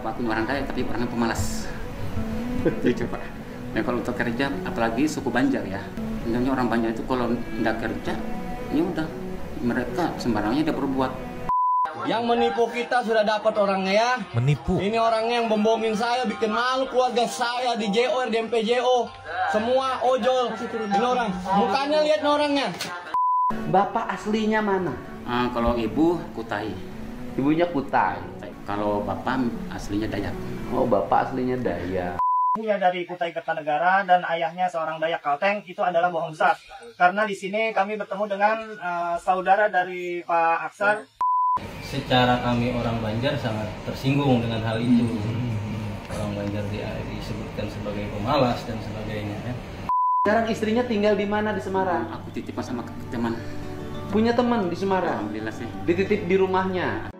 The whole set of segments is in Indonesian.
walaupun orang kaya tapi orangnya pemalas. Itu Pak. Nah kalau untuk kerja, apalagi suku Banjar ya, sebenarnya orang Banjar itu kalau nggak kerja, ya udah mereka sembarangnya dia berbuat. Yang menipu kita sudah dapat orangnya ya. Menipu. Ini orangnya yang bombongin saya, bikin malu keluarga saya di JO, di MPJO. Semua ojol. Ini orang, mukanya lihat orangnya. Bapak aslinya mana? Kalau ibu Kutai. Ibunya Kutai. Kalau bapak aslinya Dayak. Oh, bapak aslinya Dayak. Ibunya dari Kutai Kertanegara dan ayahnya seorang Dayak Kalteng. Itu adalah bohong besar. Karena di sini kami bertemu dengan saudara dari Pak Aksar. Secara kami orang Banjar sangat tersinggung dengan hal itu. Orang Banjar disebutkan sebagai pemalas dan sebagainya. Sekarang istrinya tinggal di mana di Semarang? Aku titipkan sama teman. Punya teman di Semarang? Alhamdulillah sih. Dititip di rumahnya?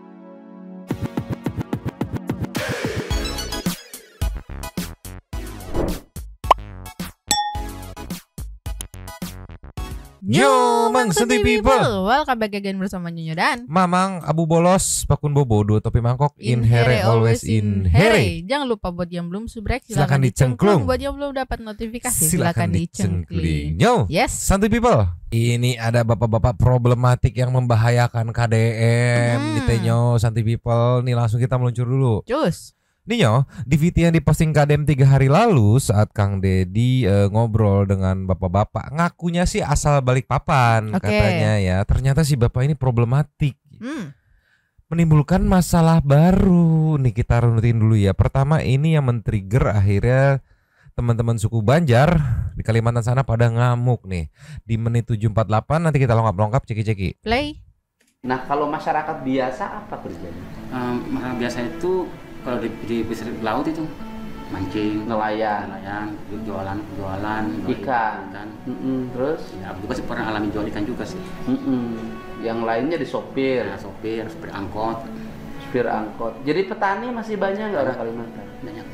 Yo, Mang Santuy People. Welcome back again bersama Nyonyo dan Mamang Abu Bolos, Pakun Bobodo, Topi Mangkok, in here always in here. Jangan lupa buat yang belum subrek Silakan dicengklung. Buat yang belum dapat notifikasi Silakan dicengkling. Yo, Yes. Santuy People. Ini ada bapak-bapak problematik yang membahayakan KDM. Nih Tenyo, Santuy People. Nih langsung kita meluncur dulu. Cus. Nih yo, di VT yang diposting KDM 3 hari lalu saat Kang Dedi ngobrol dengan bapak-bapak, ngakunya sih asal Balikpapan katanya ya. Ternyata si bapak ini problematik, menimbulkan masalah baru. Nih kita runutin dulu ya. Pertama ini yang men-trigger akhirnya teman-teman suku Banjar di Kalimantan sana pada ngamuk nih. Di menit 7.48 nanti kita lengkap-lengkap ceki-ceki. Play. Nah, kalau masyarakat biasa apa kerjanya? Masyarakat biasa itu kalau di pesisir laut itu mancing, Nelayan. jualan Ikan. Terus? Ya, aku juga sih pernah alami jual ikan juga sih. Yang lainnya di sopir. Ya, sopir angkot. Supir angkot. Jadi petani masih banyak nggak orang Kalimantan? Banyak.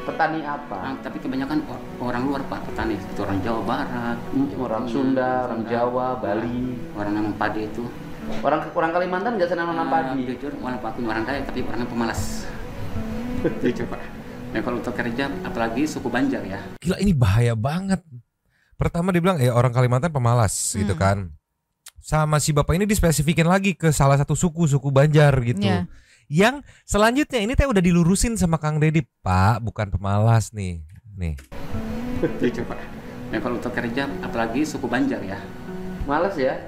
Petani apa? Tapi kebanyakan orang luar Pak, petani. Itu orang Jawa Barat, Orang Sunda, orang Jawa, Bali. Orang nanam padi itu. Orang Kalimantan nggak senang nanam padi. Jujur, walaupun orang kaya tapi orangnya pemalas. Itu Pak. Nah kalau untuk kerja, apalagi suku Banjar ya. Gila ini bahaya banget. Pertama dibilang orang Kalimantan pemalas gitu kan. Sama si bapak ini dispesifikin lagi ke salah satu suku Banjar gitu. Yeah. Yang selanjutnya ini teh udah dilurusin sama Kang Dedi, Pak, bukan pemalas nih. Itu Pak. Nah kalau untuk kerja, apalagi suku Banjar ya. Males ya?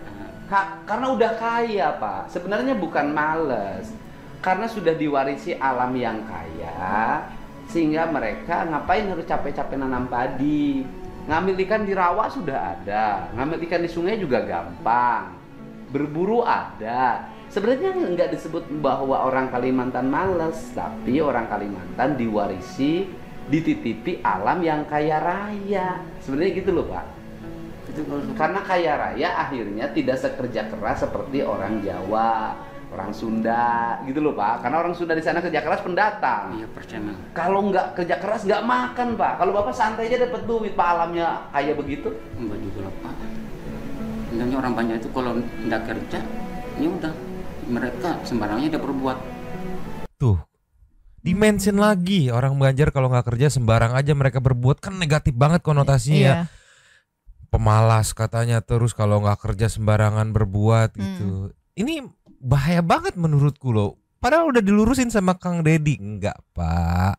Karena udah kaya Pak. Sebenarnya bukan males. Karena sudah diwarisi alam yang kaya, sehingga mereka ngapain harus capek-capek nanam padi. Ngambil ikan di rawa sudah ada, ngambil ikan di sungai juga gampang, berburu ada. Sebenarnya nggak disebut bahwa orang Kalimantan males, tapi orang Kalimantan diwarisi, dititipi alam yang kaya raya. Sebenarnya gitu loh Pak. Karena kaya raya akhirnya tidak sekerja keras seperti orang Jawa, orang Sunda gitu loh Pak. Karena orang Sunda di sana kerja keras pendatang. Iya percaya. Kalau nggak kerja keras nggak makan Pak. Kalau Bapak santai aja dapat duit, Pak, alamnya kaya begitu. Enggak juga lah Pak. Sebenarnya orang Banjar itu kalau nggak kerja, ya udah mereka sembarangnya dia berbuat. Tuh, dimention lagi orang Banjar kalau nggak kerja sembarang aja mereka berbuat, kan negatif banget konotasinya ya. Pemalas katanya, terus kalau nggak kerja sembarangan berbuat gitu. Ini bahaya banget menurutku loh. Padahal udah dilurusin sama Kang Dedi. Enggak Pak,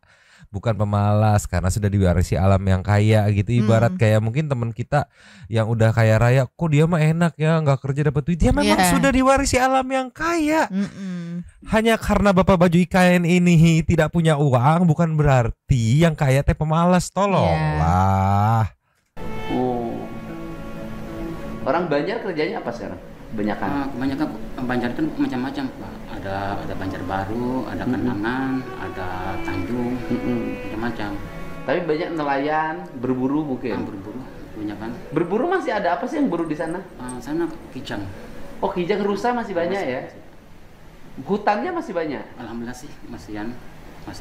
bukan pemalas, karena sudah diwarisi alam yang kaya gitu. Ibarat kayak mungkin teman kita yang udah kaya raya, kok dia mah enak ya nggak kerja dapat duit. Dia memang sudah diwarisi alam yang kaya. Hanya karena bapak baju IKN ini tidak punya uang, bukan berarti yang kaya teh pemalas. Tolonglah. Orang Banjar kerjanya apa sekarang? Kebanyakan Banjar kan macam-macam Pak. Ada Banjar Baru, ada Kenangan, ada Tanjung, macam-macam. Tapi banyak nelayan, berburu mungkin. Berburu, kebanyakan. Berburu masih ada apa sih yang buru di sana? Sana kijang. Oh, kijang, rusa masih banyak ya? Hutannya masih banyak? Alhamdulillah sih, masih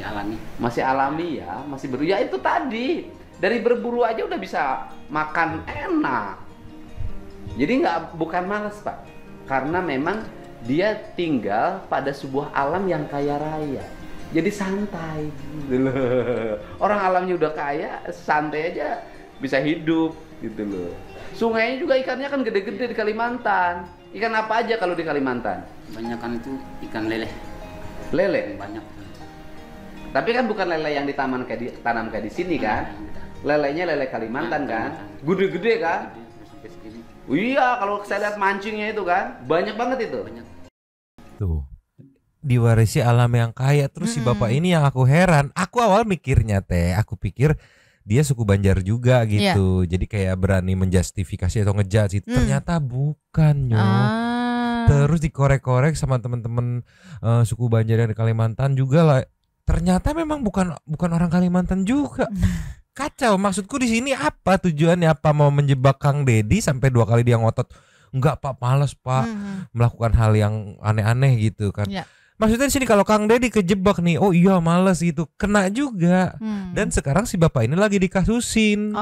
alami. Masih alami ya, masih berburu. Ya itu tadi, dari berburu aja udah bisa makan enak. Jadi bukan malas Pak, karena memang dia tinggal pada sebuah alam yang kaya raya. jadi santai gitu loh. Orang alamnya udah kaya, santai aja bisa hidup gitu loh. Sungainya juga ikannya kan gede-gede di Kalimantan. Ikan apa aja kalau di Kalimantan? Banyak kan itu ikan lele. Lele. Banyak. Tapi kan bukan lele yang ditanam kayak di sini kan? Lelenya lele Kalimantan kan? Gede-gede kan? Sampai segini. Iya, kalau saya lihat mancingnya itu kan banyak banget itu. Banyak. Tuh. Diwarisi alam yang kaya. Terus si bapak ini yang aku heran. Aku awal mikirnya aku pikir dia suku Banjar juga gitu. Jadi kayak berani menjustifikasi atau ngejudge itu. Ternyata bukan, Terus dikorek-korek sama teman-teman suku Banjar yang di Kalimantan juga lah. Ternyata memang bukan orang Kalimantan juga. Kacau. Maksudku di sini apa tujuannya? Apa mau menjebak Kang Deddy sampai 2 kali dia ngotot? Enggak Pak, males Pak melakukan hal yang aneh-aneh gitu kan. Maksudnya di sini kalau Kang Deddy kejebak nih, oh iya males gitu, kena juga. Dan sekarang si bapak ini lagi dikasusin,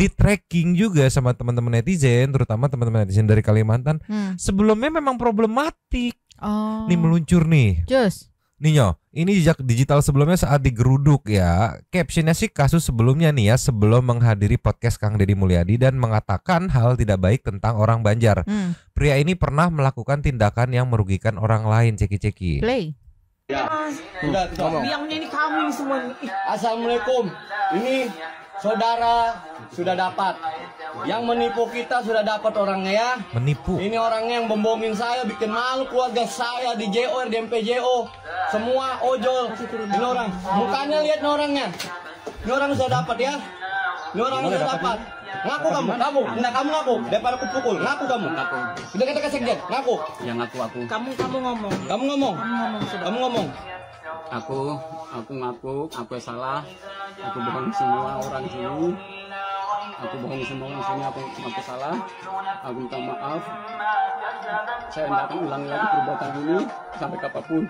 di tracking juga sama teman-teman netizen, terutama teman-teman netizen dari Kalimantan. Sebelumnya memang problematik. Nih meluncur nih. Ninyo, ini jejak digital sebelumnya saat digeruduk ya. Captionnya sih kasus sebelumnya nih ya, sebelum menghadiri podcast Kang Deddy Mulyadi dan mengatakan hal tidak baik tentang orang Banjar. Pria ini pernah melakukan tindakan yang merugikan orang lain. Ceki-ceki. Play. Ya. Udah, Biangnya ini kamu semua nih. Assalamualaikum. Ini saudara sudah dapat. Yang menipu kita sudah dapat orangnya ya. Menipu. Ini orangnya yang membohongin saya, bikin malu keluarga saya di JOR, di MPJO. Semua ojol. Ini orang. Mukanya lihat nih orangnya. Ini orang sudah dapat ya. Ini orang sudah dapat. Ngaku kamu. Nah kamu ngaku. Daripada aku pukul. Ngaku kamu. Udah kata ke sekjen. Ngaku. Yang aku. Kamu ngomong. Kamu ngomong. Kamu ngomong. Aku ngaku, aku salah. Aku bohong semua orang sini. Aku bohong semua orang sini, aku salah. Aku minta maaf. Saya tidak akan ulangi lagi perbuatan ini sampai kapanpun.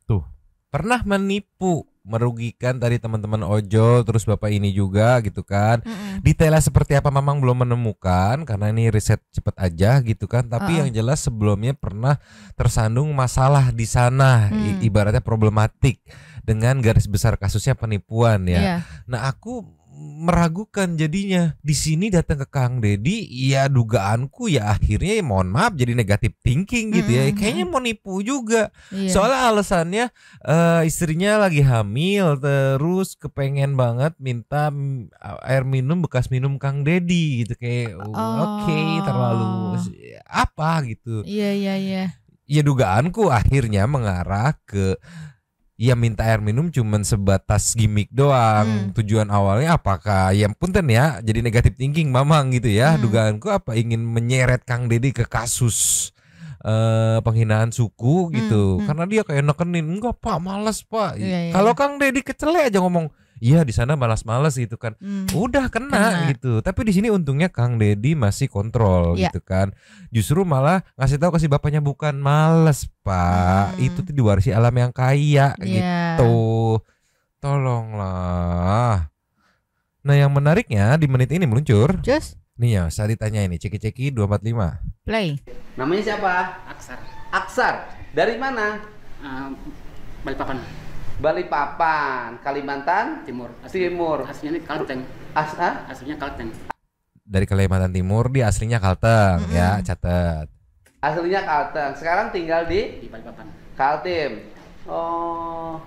Tuh, pernah menipu, merugikan tadi teman-teman ojol, terus bapak ini juga gitu kan. Detailnya seperti apa memang belum menemukan karena ini riset cepet aja gitu kan. Tapi yang jelas sebelumnya pernah tersandung masalah di sana, ibaratnya problematik dengan garis besar kasusnya penipuan ya. Nah aku meragukan jadinya di sini datang ke Kang Deddy, ya dugaanku ya akhirnya mohon maaf jadi negatif thinking gitu ya. Kayaknya mau nipu juga. Soalnya alasannya istrinya lagi hamil, terus kepengen banget minta air minum bekas minum Kang Deddy gitu kayak oke, terlalu apa gitu. Iya. Ya dugaanku akhirnya mengarah ke ya minta air minum cuman sebatas gimmick doang. Tujuan awalnya apakah ya punten ya jadi negatif thinking mamang gitu ya. Dugaanku apa ingin menyeret Kang Deddy ke kasus penghinaan suku gitu. Karena dia kayak nekenin, enggak Pak, malas Pak. Kalau Kang Deddy kecele aja ngomong, iya di sana malas-malas gitu kan. Udah kena gitu. Tapi di sini untungnya Kang Deddy masih kontrol gitu kan. Justru malah ngasih tahu ke si bapaknya bukan males Pak. Itu tuh diwarisi alam yang kaya gitu. Tolonglah. Nah yang menariknya di menit ini meluncur. Nih ya, saat ditanya ini ceki-ceki 245. Play. Namanya siapa? Aksar. Dari mana? Balikpapan. Balikpapan, Kalimantan Timur. Aslinya ini Kalteng. Aslinya Kalteng. Dari Kalimantan Timur, dia aslinya Kalteng ya, catat. Aslinya Kalteng. Sekarang tinggal di Balikpapan. Kaltim. Oh.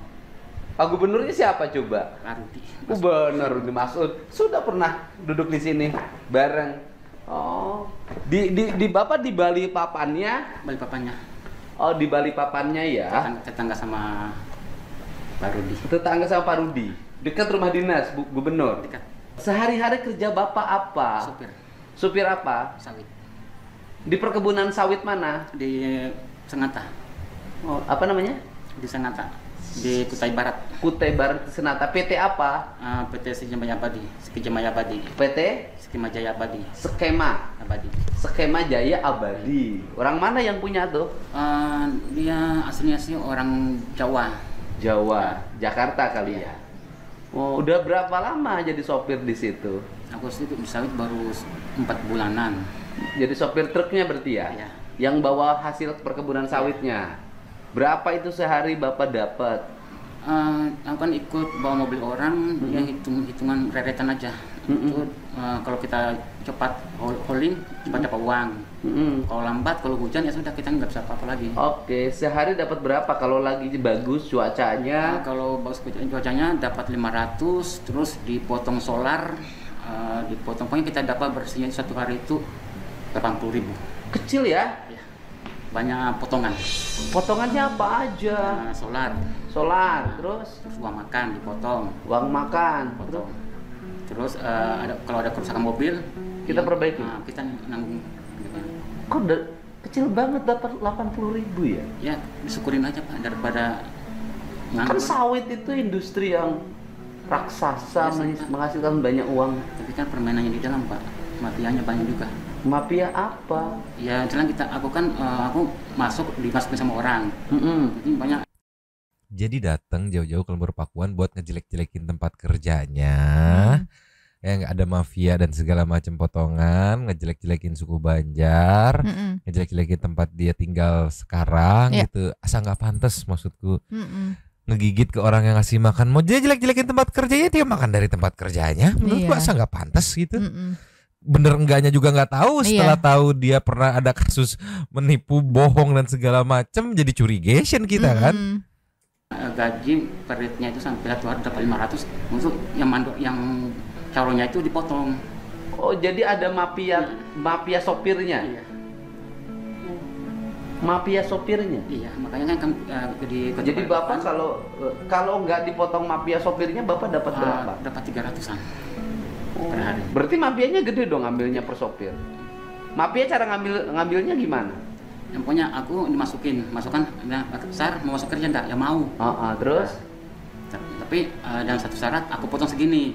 Pak Gubernurnya siapa coba? Rudi. Gubernur Rudi Masud. Sudah pernah duduk di sini bareng. Oh. Di Bapak di Balikpapannya? Balikpapannya. Oh, di Balikpapannya ya. Tetangga sama Pak Rudi. Tetangga sama Pak Rudi. Dekat rumah dinas Gubernur. Dekat. Sehari-hari kerja Bapak apa? Supir. Supir apa? Sawit. Di perkebunan sawit mana? Di Senata. Oh, apa namanya? Di Senata. Di Kutai Barat. Kutai Barat Senata. PT apa? PT Skema Abadi. PT Skema Jaya Abadi. Skema Jaya Abadi. Orang mana yang punya tuh? Dia aslinya sih orang Jawa. Jakarta kali ya. Oh, udah berapa lama jadi sopir di situ? Aku sih di sawit baru 4 bulanan. Jadi sopir truknya berarti ya? Iya. Yang bawa hasil perkebunan sawitnya. Berapa itu sehari Bapak dapat? Aku kan ikut bawa mobil orang, ya hitungan reretan aja. Itu kalau kita cepat hauling cepat dapat uang. Kalau lambat, kalau hujan ya sudah kita nggak bisa apa-apa lagi. Oke, sehari dapat berapa kalau lagi bagus cuacanya? Kalau bagus cuacanya dapat 500, terus dipotong solar, dipotong pokoknya kita dapat bersihnya satu hari itu 80.000. Kecil ya? Banyak potongan. Potongannya apa aja? Solar, terus uang makan dipotong. Uang makan, Potong. Terus kalau ada kerusakan mobil kita perbaiki. Kita nanggung. Kok kecil banget dapat 80.000 ya? Ya disyukurin aja Pak, daripada Kan sawit itu industri yang raksasa, menghasilkan banyak uang. Tapi kan permainannya di dalam Pak, mafianya banyak juga. Mafia apa? Ya jelas aku dimasukin sama orang. Jadi banyak. Jadi datang jauh-jauh ke Lembar Pakuan buat ngejelek-jelekin tempat kerjanya. Ya nggak ada mafia dan segala macam potongan, ngejelek-jelekin suku Banjar, ngejelek-jelekin tempat dia tinggal sekarang gitu. Asa nggak pantas maksudku. Ngegigit ke orang yang ngasih makan, mau jelek-jelekin tempat kerjanya, dia makan dari tempat kerjanya. Menurutku asa nggak pantas gitu. Bener enggaknya juga nggak tahu. Setelah tahu dia pernah ada kasus menipu, bohong dan segala macam, jadi curigation kita kan. Gaji per nya itu sampai 1 hari dapat 500 untuk yang calonnya itu dipotong. Oh, jadi ada mafia sopirnya. Iya. Mafia sopirnya. Iya, makanya kan jadi Bapak kalau nggak dipotong mafia sopirnya Bapak dapat berapa? Dapat 300-an per hari. Berarti mafianya gede dong ngambilnya per sopir. Mafia cara ngambilnya gimana? Yang punya aku masukkan besar mau masuk kerja enggak? Ya mau. Terus? Tapi dalam satu syarat aku potong segini.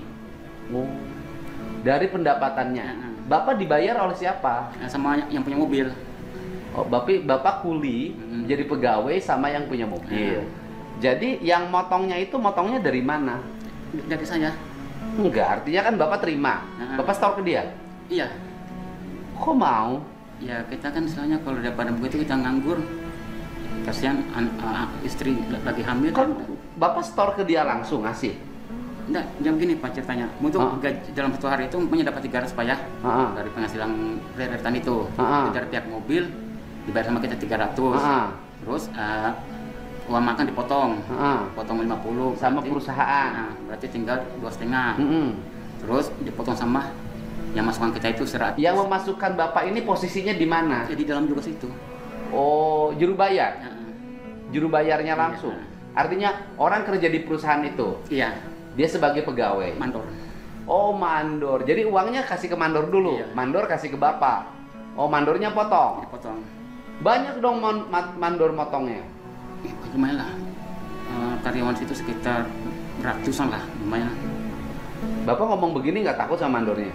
Dari pendapatannya. Bapak dibayar oleh siapa? Sama yang punya mobil. Oh, Bapak kuli jadi pegawai sama yang punya mobil. Jadi yang motongnya dari mana? Dari saya. Enggak, artinya kan Bapak terima. Bapak store ke dia? Iya. Kok mau? Ya kita kan istilahnya kalau daripada begitu kita nganggur. Kasihan istri lagi hamil. Kan Bapak store ke dia langsung ngasih? Enggak, jam gini Pak ceritanya. Untuk dalam satu hari itu punya dapat 300 Pak ya. Dari penghasilan reretan itu. Dari pihak mobil dibayar sama kita 300. Terus uang makan dipotong. Potong 50 sama berarti, perusahaan. Berarti tinggal 2,5. Terus dipotong sama yang masukan kita itu 100. Yang memasukkan Bapak ini posisinya di mana? Di dalam juga situ. Oh, juru bayar. Juru bayarnya langsung. Artinya orang kerja di perusahaan itu. Iya. Dia sebagai pegawai. Mandor. Oh, mandor. Jadi uangnya kasih ke mandor dulu. Iya. Mandor kasih ke Bapak. Oh, mandornya potong. Potong. Banyak dong mandor motongnya. Lumayan lah. Karyawan situ sekitar ratusan lah, lumayan. Bapak ngomong begini nggak takut sama mandornya?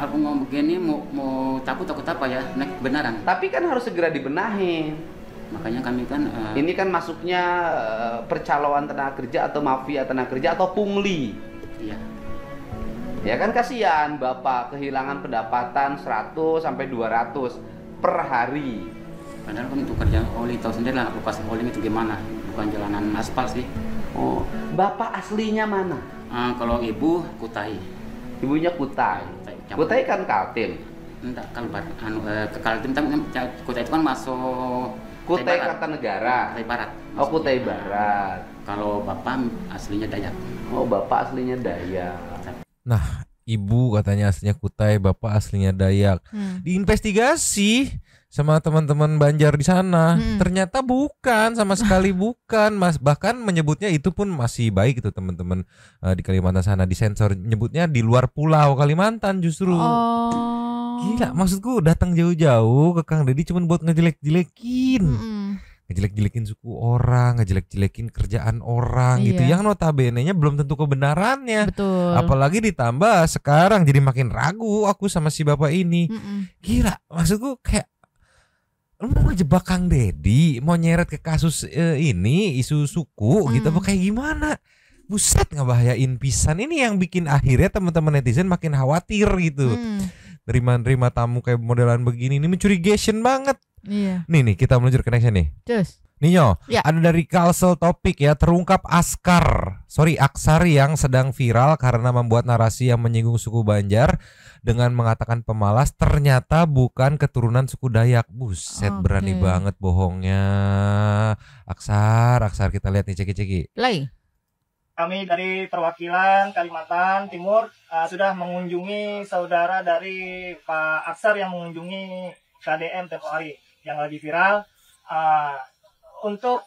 Aku ngomong begini mau takut apa ya? Nek kebenaran. Tapi kan harus segera dibenahin. Makanya kami kan ini kan masuknya percaloan tenaga kerja atau mafia tenaga kerja atau pungli. Iya. Ya kan kasihan Bapak kehilangan pendapatan 100 sampai 200 per hari. Padahal kan untuk kerja oli tahu sendiri lah pas oli itu gimana, bukan jalanan aspal sih. Oh, Bapak aslinya mana? Kalau ibu Kutai. Ibunya Kutai. Kutai kan Kaltim. Enggak, Kalbar. Ke Kaltim tapi Kutai itu kan masuk Kutai Kartanegara. Kutai Barat. Oh, Kutai Barat. Kalau Bapak aslinya Dayak. Oh, Bapak aslinya Dayak. Nah, ibu katanya aslinya Kutai, bapak aslinya Dayak. Diinvestigasi sama teman-teman Banjar di sana. Ternyata bukan, sama sekali bukan, Mas. Bahkan menyebutnya itu pun masih baik gitu teman-teman di Kalimantan sana, disensor nyebutnya di luar pulau Kalimantan justru. Gila, maksudku datang jauh-jauh ke Kang Deddy cuma buat ngejelek-jelekin. Ngejelek-jelekin suku orang, ngejelek-jelekin kerjaan orang gitu, yang notabene-nya belum tentu kebenarannya. Betul. Apalagi ditambah sekarang jadi makin ragu aku sama si bapak ini. Gila, maksudku kayak lu mau ngejebak Kang Deddy, mau nyeret ke kasus ini isu suku gitu apa kayak gimana? Buset, ngebahayain pisan. Ini yang bikin akhirnya teman-teman netizen makin khawatir gitu. Nerima tamu kayak modelan begini ini mencurigasion banget. Iya. Nih kita meluncur ke nextnya nih. Terus. Ninyo, Ya. ada dari Kalsel Topik ya, terungkap Aksar yang sedang viral karena membuat narasi yang menyinggung suku Banjar dengan mengatakan pemalas ternyata bukan keturunan suku Dayak. Buset, berani banget bohongnya. Aksar kita lihat nih ceki-ceki. Play. Kami dari perwakilan Kalimantan Timur sudah mengunjungi saudara dari Pak Aksar yang mengunjungi KDM tempo hari yang lagi viral. Untuk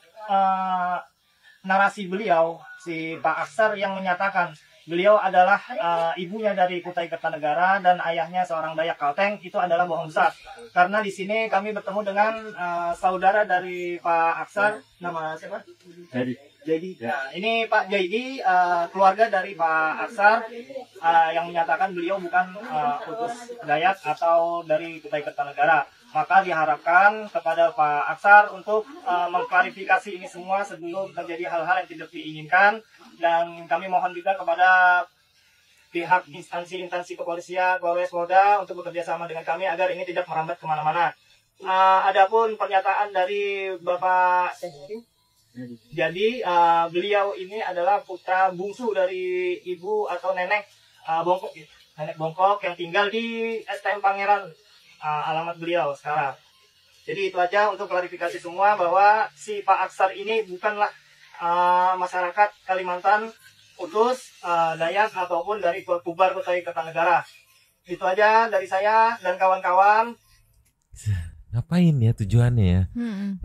narasi beliau, si Pak Aksar yang menyatakan beliau adalah ibunya dari Kutai Kertanegara dan ayahnya seorang Dayak Kalteng, itu adalah bohong besar. Karena di sini kami bertemu dengan saudara dari Pak Aksar, nama siapa? Jadi, nah, ini Pak Jaidi, keluarga dari Pak Aksar yang menyatakan beliau bukan utus Dayak atau dari Kutai Kertanegara. Maka diharapkan kepada Pak Aksar untuk mengklarifikasi ini semua sebelum terjadi hal-hal yang tidak diinginkan. Dan kami mohon juga kepada pihak instansi kepolisian, Polres, Polda untuk bekerja sama dengan kami agar ini tidak merambat kemana-mana. Adapun pernyataan dari Bapak jadi beliau ini adalah putra bungsu dari ibu atau nenek Bongkok, nenek Bongkok yang tinggal di STM Pangeran, alamat beliau sekarang. Jadi itu aja untuk klarifikasi semua bahwa si Pak Aksar ini bukanlah masyarakat Kalimantan utus Dayak ataupun dari Kubar Kutai Kertanegara. Itu aja dari saya dan kawan-kawan. Ngapain ya tujuannya ya?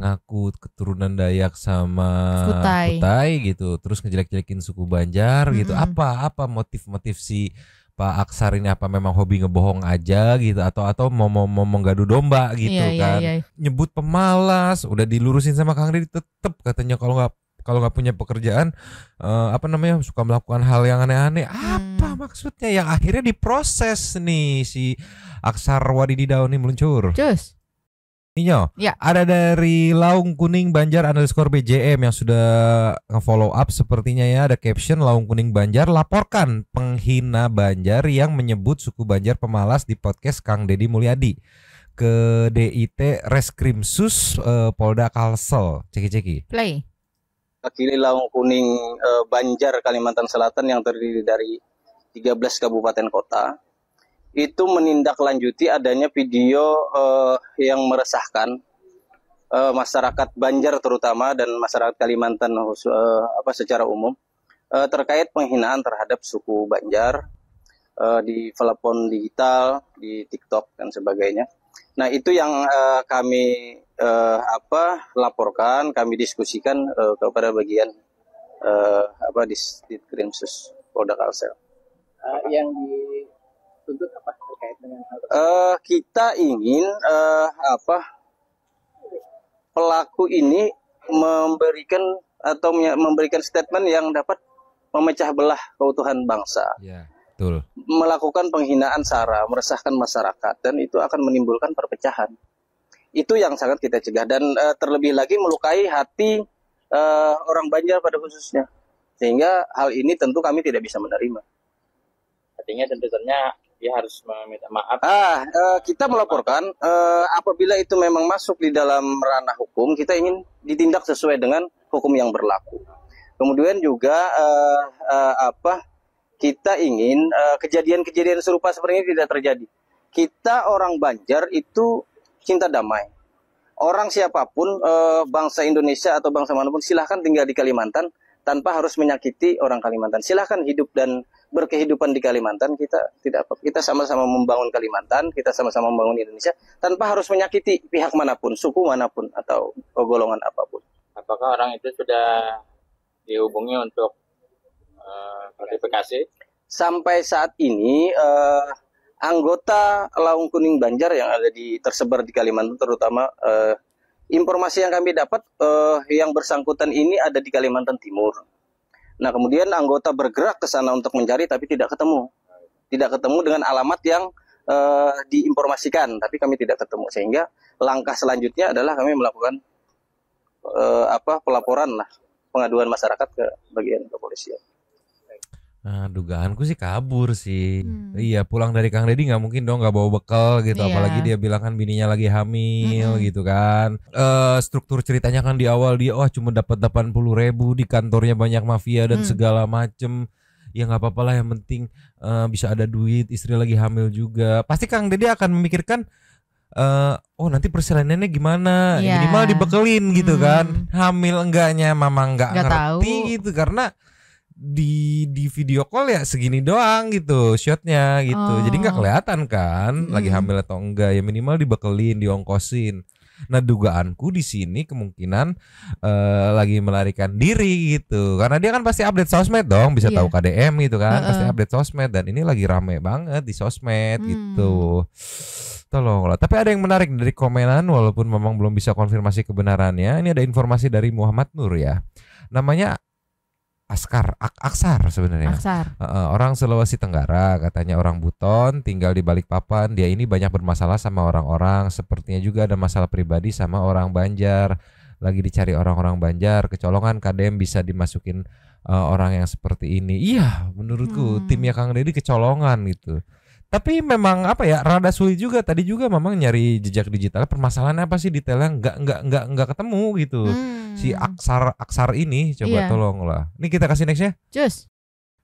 Ngaku keturunan Dayak sama Kutai gitu, terus ngejelek-jelekin suku Banjar gitu. Apa motif si Pak Aksar ini, apa memang hobi ngebohong aja gitu atau mau menggadu domba gitu kan? Iya. Nyebut pemalas, udah dilurusin sama Kang Deddy, tetep katanya kalau nggak punya pekerjaan suka melakukan hal yang aneh-aneh. Apa maksudnya yang akhirnya diproses nih si Aksar Wadididau nih meluncur. Cus. Ninyo, ada dari Laung Kuning Banjar _BJM yang sudah nge-follow up sepertinya ya. Ada caption, Laung Kuning Banjar laporkan penghina Banjar yang menyebut suku Banjar pemalas di podcast Kang Deddy Mulyadi ke DIT Reskrimsus Polda Kalsel. Ceki-ceki. Play. Wakili Laung Kuning Banjar Kalimantan Selatan yang terdiri dari 13 kabupaten kota itu menindaklanjuti adanya video yang meresahkan masyarakat Banjar terutama dan masyarakat Kalimantan secara umum terkait penghinaan terhadap suku Banjar di telepon digital, di TikTok dan sebagainya. Nah, itu yang kami laporkan, kami diskusikan kepada bagian di Krimsus Polda Kalsel. Yang dituntut apa terkait dengan hal kita ingin pelaku ini memberikan statement yang dapat memecah belah keutuhan bangsa. Ya, betul. Melakukan penghinaan SARA, meresahkan masyarakat, dan itu akan menimbulkan perpecahan. Itu yang sangat kita cegah, dan terlebih lagi melukai hati orang Banjar pada khususnya. Sehingga hal ini tentu kami tidak bisa menerima. artinya tentunya dia harus meminta maaf. Kita melaporkan apabila itu memang masuk di dalam ranah hukum, kita ingin ditindak sesuai dengan hukum yang berlaku. Kemudian juga kita ingin kejadian-kejadian serupa seperti ini tidak terjadi. Kita orang Banjar itu cinta damai. Orang siapapun, bangsa Indonesia atau bangsa manapun, silahkan tinggal di Kalimantan tanpa harus menyakiti orang Kalimantan. Silahkan hidup dan berkehidupan di Kalimantan. Kita sama-sama membangun Kalimantan, kita sama-sama membangun Indonesia tanpa harus menyakiti pihak manapun, suku manapun atau golongan apapun. Apakah orang itu sudah dihubungi untuk klarifikasi? Sampai saat ini anggota Laung Kuning Banjar yang ada tersebar di Kalimantan, terutama informasi yang kami dapat yang bersangkutan ini ada di Kalimantan Timur. Nah, kemudian anggota bergerak ke sana untuk mencari tapi tidak ketemu. Tidak ketemu dengan alamat yang diinformasikan, tapi kami tidak ketemu. Sehingga langkah selanjutnya adalah kami melakukan pelaporan lah, pengaduan masyarakat ke bagian kepolisian. Nah, dugaanku sih kabur sih. Iya, pulang dari Kang Deddy nggak mungkin dong nggak bawa bekal gitu. Iya. Apalagi dia bilang kan bininya lagi hamil gitu kan. Struktur ceritanya kan di awal dia cuma dapat 80.000, di kantornya banyak mafia dan segala macem. Ya nggak apa-apa lah, yang penting bisa ada duit, istri lagi hamil juga. Pasti Kang Deddy akan memikirkan nanti perselaiannya gimana, Iya. minimal dibekelin gitu kan. Hamil enggaknya mama nggak Nggak ngerti tahu. gitu, karena di video call ya segini doang gitu shotnya gitu, jadi nggak kelihatan kan lagi hamil atau enggak, ya minimal dibekelin, diongkosin. Nah, dugaanku di sini kemungkinan lagi melarikan diri gitu, karena dia kan pasti update sosmed dong, bisa tahu KDM gitu kan, pasti update sosmed, dan ini lagi rame banget di sosmed gitu. Tolonglah. Tapi ada yang menarik dari komenan, walaupun memang belum bisa konfirmasi kebenarannya. Ini ada informasi dari Muhammad Nur ya, namanya Aksar sebenarnya. Aksar. Orang Sulawesi Tenggara, katanya orang Buton, tinggal di Balikpapan. Dia ini banyak bermasalah sama orang-orang, sepertinya juga ada masalah pribadi sama orang Banjar. Lagi dicari orang-orang Banjar, kecolongan KDM bisa dimasukin orang yang seperti ini. Iya, menurutku timnya Kang Deddy kecolongan gitu. Tapi memang apa ya, rada sulit juga. Tadi juga memang nyari jejak digital, permasalahannya apa sih detailnya nggak ketemu gitu. Si Aksar ini coba tolonglah. Ini kita kasih next ya. Cus.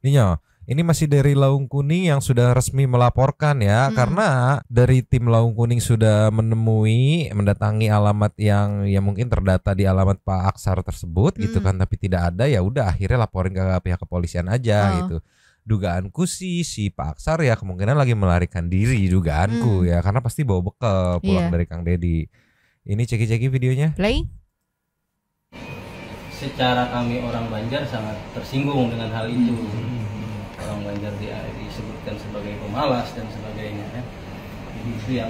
Ini masih dari Laung Kuning yang sudah resmi melaporkan ya, karena dari tim Laung Kuning sudah mendatangi alamat yang mungkin terdata di alamat Pak Aksar tersebut gitu kan, tapi tidak ada, ya udah akhirnya laporin ke pihak kepolisian aja gitu. Dugaanku sih si Pak Aksar ya kemungkinan lagi melarikan diri, dugaanku ya, karena pasti bawa bekal pulang dari Kang Deddy. Ini ceki-ceki videonya. Play. Secara kami orang Banjar sangat tersinggung dengan hal itu. Orang Banjar disebutkan sebagai pemalas dan sebagainya kan. Itu yang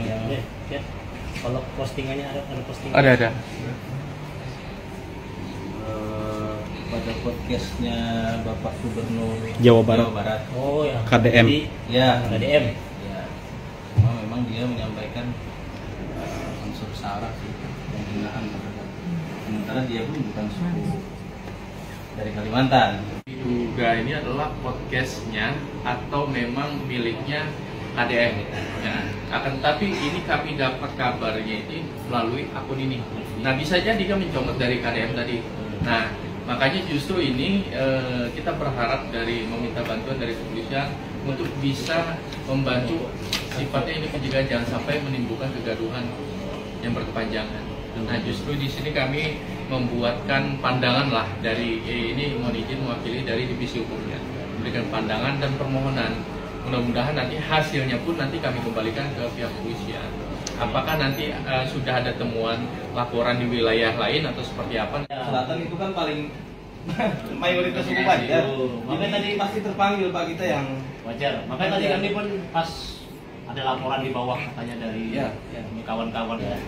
Kalau postingannya ada postingan. Ada. Pada podcastnya Bapak Gubernur Jawa Barat. Oh ya. KDM. Ya, KDM. Ya. Cuma memang dia menyampaikan unsur sara sih, penghinaan terhadap. Sementara dia pun bukan suku dari Kalimantan. Diduga ini adalah podcastnya atau memang miliknya KDM. Ya. Akan tapi ini kami dapat kabarnya ini melalui akun ini. Nah, bisa jadi dia mencomot dari KDM tadi. Nah, makanya justru ini kita berharap meminta bantuan dari kepolisian untuk bisa membantu, sifatnya ini pencegahan, jangan sampai menimbulkan kegaduhan yang berkepanjangan. Nah, justru di sini kami membuatkan pandangan lah dari ini, mohon izin mewakili dari divisi hukumnya, memberikan pandangan dan permohonan. Mudah-mudahan nanti hasilnya pun nanti kami kembalikan ke pihak kepolisian. Apakah nanti sudah ada temuan laporan di wilayah lain atau seperti apa? Selatan itu kan paling mayoritas suku Banjar. Makanya tadi pasti terpanggil Pak kita yang Wajar. Makanya tadi kami pun pas ada laporan di bawah katanya dari kawan-kawan ya.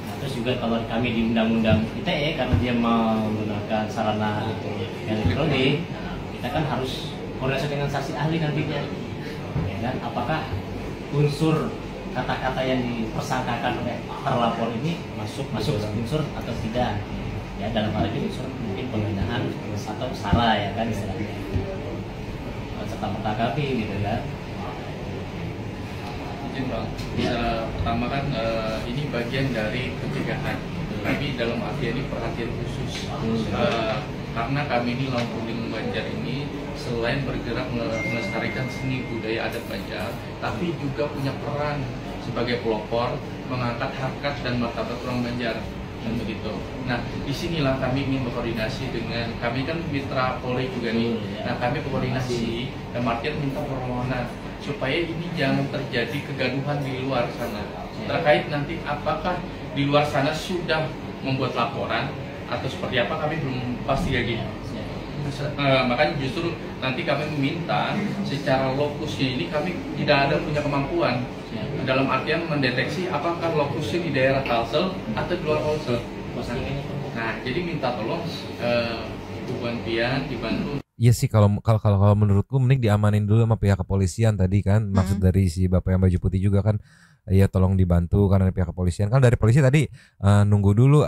Nah, terus juga kalau kami di undang-undang ITE karena dia menggunakan sarana elektronik, kita kan harus koordinasi dengan saksi ahli nantinya. Ya kan? Apakah unsur kata-kata yang dipersangkakan oleh terlapor ini masuk unsur atau tidak? Ya, dalam hal ini unsur mungkin penghinaan atau sara ya kan istilahnya, serta merta kami gitu kan. Izin Bang, pertama kan ini bagian dari pencegahan, tapi dalam arti ini perhatian khusus karena kami ini Laung Kuning Banjar ini selain bergerak melestarikan seni budaya adat Banjar, tapi juga punya peran sebagai pelopor mengangkat harkat dan martabat orang Banjar. Dan begitu. Nah, disinilah kami ingin berkoordinasi dengan, kami kan mitra Polri juga nih. Nah, kami berkoordinasi dan artian minta permohonan supaya ini jangan terjadi kegaduhan di luar sana. Terkait nanti apakah di luar sana sudah membuat laporan atau seperti apa, kami belum pasti lagi. Makanya justru nanti kami meminta secara lokusnya ini kami tidak ada punya kemampuan dalam artian mendeteksi apakah lokusnya di daerah Kalsel atau di luar Kalsel. Nah, jadi minta tolong hubungan Pian dibantu. Iya sih, kalau menurutku mending diamanin dulu sama pihak kepolisian tadi kan. Maksud dari si bapak yang baju putih juga kan, ya tolong dibantu karena pihak kepolisian kan, dari polisi tadi nunggu dulu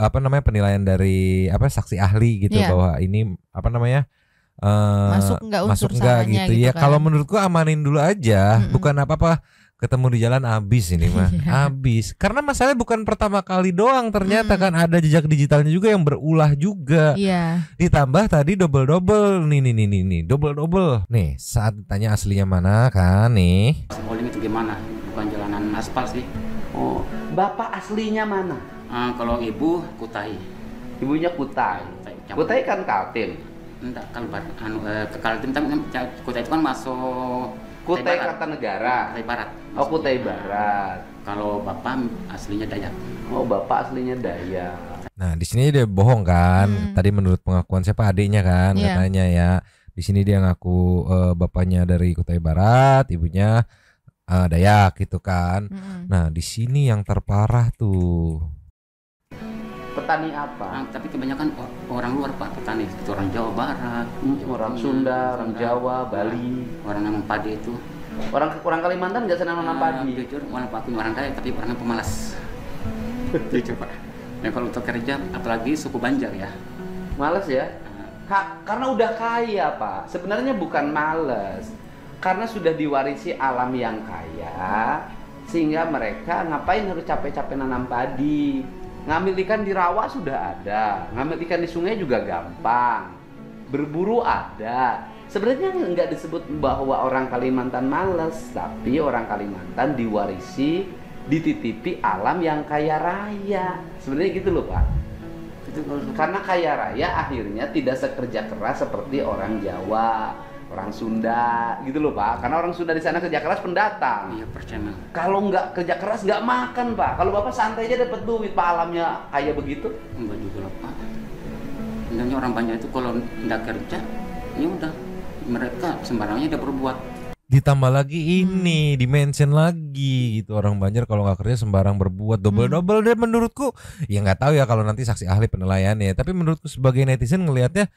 penilaian dari saksi ahli gitu, bahwa ini masuk enggak gitu ya. kan. Kalau menurutku amanin dulu aja, bukan apa-apa ketemu di jalan abis ini mah. Abis. Karena masalahnya bukan pertama kali doang, ternyata kan ada jejak digitalnya juga yang berulah juga. Iya. Ditambah tadi double nih, double. Nih, saat tanya aslinya mana kan nih. Saguling itu gimana? Bukan jalanan aspal sih. Oh, bapak aslinya mana? Kalau ibu Kutai. Ibunya Kutai. Kutai kan Kaltim. Enggak, Kalbar. Ke Kaltim tapi Kutai itu kan masuk Kutai Kartanegara. Kutai Barat. Oh, Kutai Barat. Kalau bapak aslinya Dayak. Oh, bapak aslinya Dayak. Nah, di sini dia bohong kan. Tadi menurut pengakuan siapa adiknya kan katanya ya. Di sini dia ngaku bapaknya dari Kutai Barat, ibunya Dayak gitu kan. Nah, di sini yang terparah tuh. Petani apa? Tapi kebanyakan orang luar Pak, petani itu orang Jawa Barat, orang Sunda, orang Jawa, Bali, orang nanam padi itu. Orang Kalimantan nggak senang nanam padi. Jujur, walaupun orang Dayak tapi orangnya pemalas. Jujur Pak. Ya kalau untuk kerja, apalagi suku Banjar ya. Males ya? Karena udah kaya Pak. Sebenarnya bukan males, karena sudah diwarisi alam yang kaya, sehingga mereka ngapain harus capek-capek nanam padi. Ngambil ikan di rawa sudah ada, ngambil ikan di sungai juga gampang, berburu ada. Sebenarnya nggak disebut bahwa orang Kalimantan malas, tapi orang Kalimantan diwarisi, dititipi alam yang kaya raya. Sebenarnya gitu loh Pak. Karena kaya raya akhirnya tidak sekerja keras seperti orang Jawa, orang Sunda, gitu loh Pak. Karena orang Sunda di sana kerja keras pendatang. Iya, percaya. Kalau nggak kerja keras nggak makan Pak. Kalau Bapak santai aja dapat duit Pak, alamnya kaya begitu. Enggak juga lah Pak. Sebenarnya orang banyak itu kalau nggak kerja, ya udah mereka sembarangnya udah berbuat. Ditambah lagi ini, di-mention lagi gitu, orang Banjar kalau nggak kerja sembarang berbuat, double. Dan menurutku, ya nggak tahu ya kalau nanti saksi ahli penilaiannya. Tapi menurutku sebagai netizen ngelihatnya,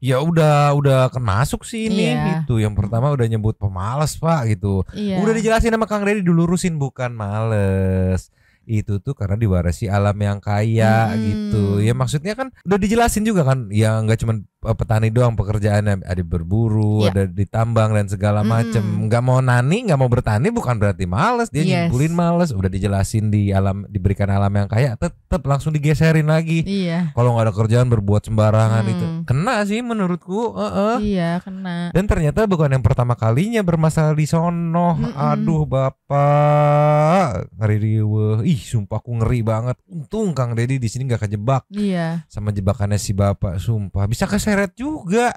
ya udah masuk sih ini gitu. Yang pertama udah nyebut pemalas Pak gitu. Udah dijelasin sama Kang Deddy, dilurusin bukan males. Itu tuh karena diwarisi alam yang kaya gitu. Ya maksudnya kan udah dijelasin juga kan, ya nggak cuma petani doang pekerjaannya, ada berburu, ada ditambang dan segala macem. Nggak mau bertani bukan berarti males. Dia nyimpulin males, udah dijelasin di alam, diberikan alam yang kaya, tetap langsung digeserin lagi. Kalau nggak ada kerjaan berbuat sembarangan itu kena sih menurutku. Iya, kena. Dan ternyata bukan yang pertama kalinya bermasalah di sono. Aduh Bapak, ngeri riweuh. Ih, sumpah aku ngeri banget. Untung Kang Deddy di sini nggak kejebak. Sama jebakannya si Bapak, sumpah. Bisa keseret juga.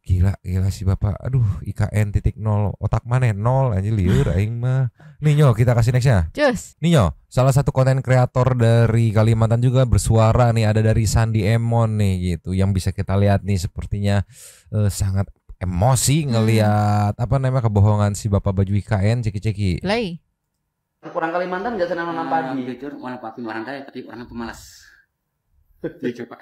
Gila si Bapak. Aduh, IKN titik 0, otak mana 0 aja liur aing mah. Nih Nyo, kita kasih nextnya. Cus. Nih Nyo, salah satu konten kreator dari Kalimantan juga bersuara nih, ada dari Sandi Emon nih gitu, yang bisa kita lihat nih sepertinya sangat emosi ngelihat kebohongan si Bapak baju IKN ceki-ceki. Play. Orang Kalimantan nggak senang nanam padi. Jujur, walaupun orang Dayak tapi orangnya pemalas. Jujur Pak.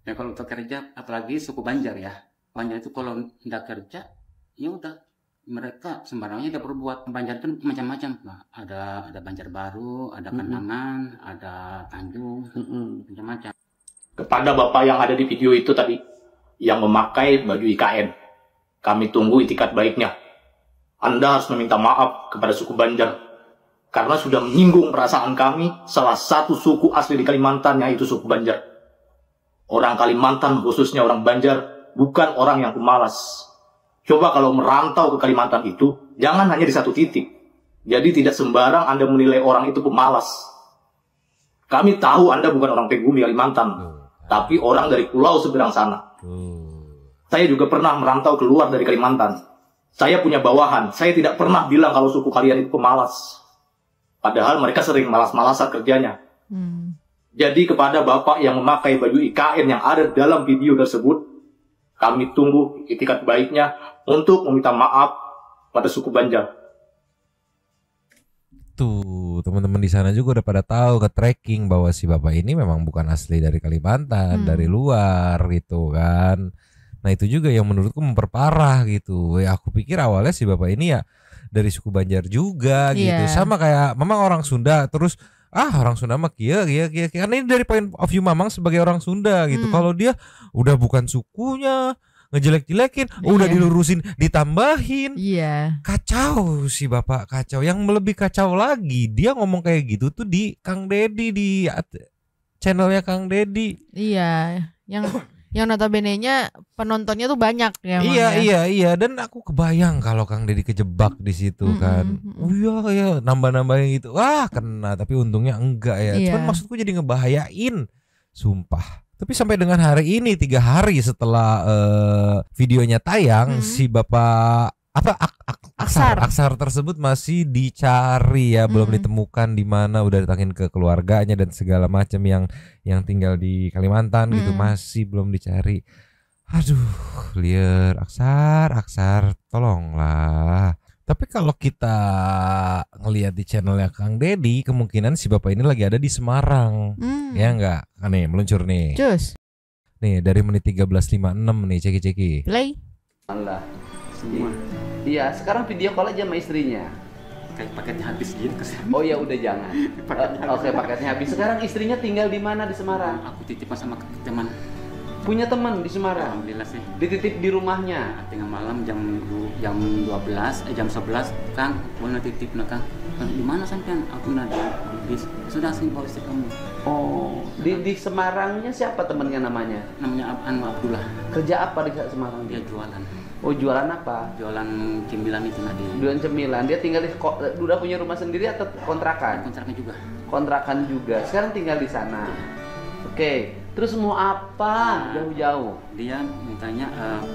Ya kalau untuk kerja, apalagi suku Banjar ya. Banjar itu kalau nggak kerja, ya udah mereka sembarangnya udah berbuat. Banjar itu macam-macam Pak. Ada Banjar Baru, ada Kenangan, ada Tanjung, macam-macam. Kepada Bapak yang ada di video itu tadi, yang memakai baju IKN, kami tunggu itikat baiknya. Anda harus meminta maaf kepada suku Banjar karena sudah menyinggung perasaan kami, salah satu suku asli di Kalimantan, yaitu suku Banjar. Orang Kalimantan, khususnya orang Banjar, bukan orang yang pemalas. Coba kalau merantau ke Kalimantan itu, jangan hanya di satu titik. Jadi tidak sembarang Anda menilai orang itu pemalas. Kami tahu Anda bukan orang pribumi Kalimantan, tapi orang dari pulau seberang sana. Saya juga pernah merantau keluar dari Kalimantan. Saya punya bawahan, saya tidak pernah bilang kalau suku kalian itu pemalas. Padahal mereka sering malas-malasan kerjanya. Jadi kepada Bapak yang memakai baju IKN yang ada dalam video tersebut, kami tunggu itikat baiknya untuk meminta maaf pada suku Banjar. Tuh, teman-teman di sana juga udah pada tahu, ke tracking bahwa si Bapak ini memang bukan asli dari Kalimantan, dari luar gitu kan. Nah itu juga yang menurutku memperparah gitu. Ya aku pikir awalnya si Bapak ini ya dari suku Banjar juga gitu. Sama kayak memang orang Sunda, terus orang Sunda mah kia. Karena ini dari point of view Mamang sebagai orang Sunda gitu. Kalau dia udah bukan sukunya, ngejelek-jelekin, udah dilurusin ditambahin. Iya. Kacau sih Bapak, kacau. Yang lebih kacau lagi, dia ngomong kayak gitu tuh di Kang Deddy, di channelnya Kang Deddy. Iya, yang notabene-nya penontonnya tuh banyak ya. Iya, dan aku kebayang kalau Kang Deddy kejebak di situ kan. Oh iya, nambah-nambahin gitu. Wah, kena, tapi untungnya enggak ya. Iya. Cuman maksudku jadi ngebahayain. Sumpah. Tapi sampai dengan hari ini 3 hari setelah videonya tayang, si Bapak Aksar tersebut masih dicari ya, belum ditemukan di mana, udah datangin ke keluarganya dan segala macam yang tinggal di Kalimantan gitu, masih belum dicari. Aduh, liar, Aksar, tolonglah. Tapi kalau kita ngelihat di channelnya Kang Deddy, kemungkinan si Bapak ini lagi ada di Semarang. Ya enggak? Nih, meluncur nih. Cus. Nih, dari menit 13.56 nih, ceki. Play. Allah. Semua. Iya, sekarang video call aja sama istrinya. Kayak paketnya habis gitu kesan. Oh ya udah jangan. Oke, paketnya habis. Sekarang istrinya tinggal di mana di Semarang? Aku titipan sama teman. Punya teman di Semarang? Alhamdulillah sih. Dititip di rumahnya? Tengah malam jam 12, jam 11, Kang, boleh titip nak Kang. Di mana sampean? Aku nada bis. Sudah sih bawa istri kamu. Oh, di Semarangnya siapa temannya namanya? Namanya Anu Abdullah. Kerja apa di Semarang? Dia jualan. Oh, jualan apa? Jualan cemilan itu tadi. Jualan cemilan. Dia tinggal udah punya rumah sendiri atau kontrakan? Kontrakan juga. Kontrakan juga. Sekarang tinggal di sana. Oke. Terus mau apa? Jauh-jauh. Dia mintanya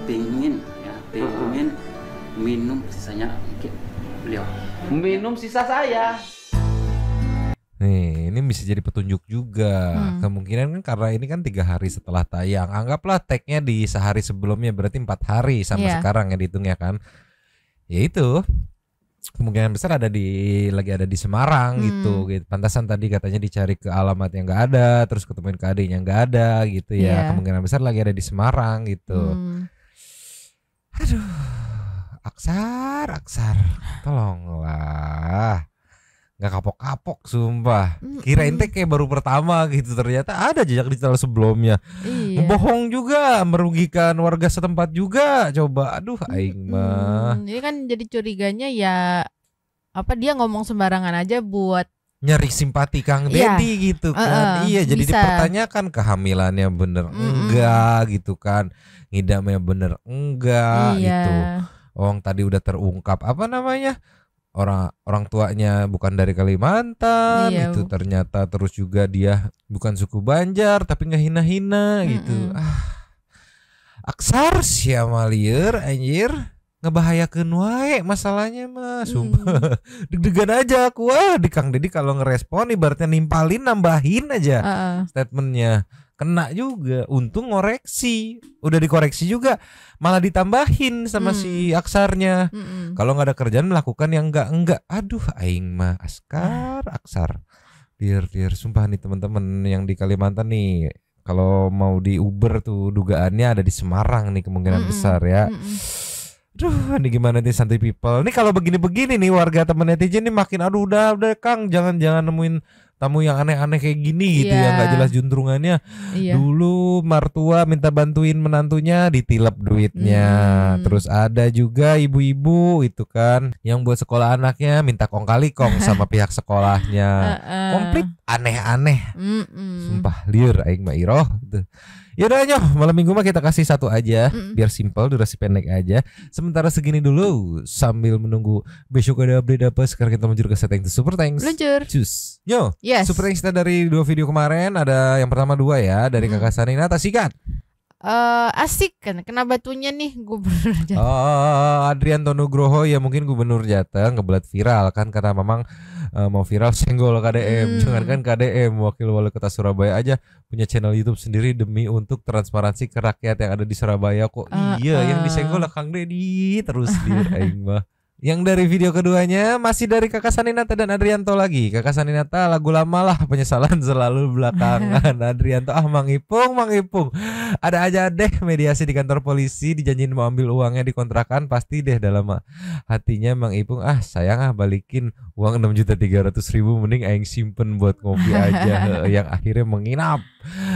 pingin minum sisanya beliau. Minum sisa saya. Nih, ini bisa jadi petunjuk juga. Kemungkinan kan karena ini kan 3 hari setelah tayang. Anggaplah tag-nya di sehari sebelumnya, berarti 4 hari sama sekarang ya dihitungnya kan. Ya itu. Kemungkinan besar lagi ada di Semarang gitu. Pantasan tadi katanya dicari ke alamat yang nggak ada, terus ketemuin ke adiknya nggak ada gitu ya. Kemungkinan besar lagi ada di Semarang gitu. Aduh, Aksar, tolonglah. Nggak kapok-kapok sumpah. Kirain teh kayak baru pertama gitu, ternyata ada jejak digital sebelumnya. Bohong juga, merugikan warga setempat juga. Coba, aduh aing mah. Ini kan jadi curiganya ya dia ngomong sembarangan aja buat nyari simpati Kang Deddy gitu kan. Iya, jadi bisa dipertanyakan kehamilannya bener enggak gitu kan. Ngidamnya bener enggak gitu. Tadi udah terungkap apa namanya? Orang tuanya bukan dari Kalimantan gitu, ternyata terus juga dia bukan suku Banjar tapi ngehina-hina gitu. Aksar siapa lieur anjir, ngebahayakeun wae masalahnya mah sumpah. Deg-degan aja aku di Kang Deddy kalau ngerespon ibaratnya nimpalin nambahin aja statementnya. Kena juga, untung ngoreksi, udah dikoreksi juga malah ditambahin sama si Aksarnya. Kalau nggak ada kerjaan melakukan yang enggak. Aduh aing mah Aksar. Dir sumpah nih teman-teman yang di Kalimantan nih, kalau mau di Uber tuh dugaannya ada di Semarang nih kemungkinan besar ya. Duh, ini gimana nih santai people. Nih kalau begini-begini nih warga temen netizen nih makin udah Kang, jangan nemuin tamu yang aneh-aneh kayak gini gitu ya, nggak jelas juntrungannya. Dulu mertua minta bantuin menantunya ditilep duitnya. Terus ada juga ibu-ibu itu kan yang buat sekolah anaknya minta kong kali kong sama pihak sekolahnya. Komplit aneh-aneh. Sumpah liur aing mah iroh tuh. Yaudah nyoh, malam minggu mah kita kasih satu aja biar simple, durasi pendek aja. Sementara segini dulu sambil menunggu besok ada update apa. Sekarang kita menuju ke setting to Super Thanks. Luncur. Cus. Yo, Super Thanks kita dari 2 video kemarin. Ada yang pertama 2 ya dari Kakak Sanina. Sikat. Asik kan, kena batunya nih gubernur Jateng. Adrianto Nugroho ya mungkin gubernur Jateng ngebelat viral kan, kata Mamang mau viral senggol KDM. Jangankan KDM, wakil wali kota Surabaya aja punya channel YouTube sendiri demi untuk transparansi ke rakyat yang ada di Surabaya kok. Iya yang disenggol lah Kang Deddy terus dia aing mah. Yang dari video keduanya masih dari Kakak Saninata dan Adrianto lagi. Kakak Saninata, lagu lama lah, penyesalan selalu belakangan. Adrianto, Mang Ipung. Ada aja deh mediasi di kantor polisi, dijanjiin mau ambil uangnya di kontrakan, pasti deh dalam hatinya Mang Ipung, sayang balikin uang 6.300.000 mending aing simpen buat ngopi aja. Yang akhirnya menginap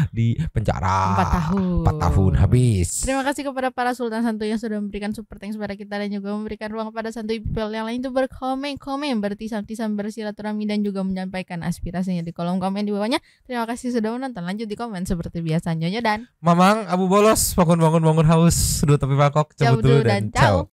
di penjara 4 tahun habis. Terima kasih kepada para Sultan Santuy yang sudah memberikan super thanks kepada kita dan juga memberikan ruang pada Santuy people yang lain untuk berkomen, bertisam-tisam, bersilaturahmi dan juga menyampaikan aspirasinya di kolom komen di bawahnya. Terima kasih sudah menonton. Lanjut di komen seperti biasa. Nyonya dan Mamang Abu Bolos, bangun haus, dua tepi mangkok, cabut dulu dan ciao.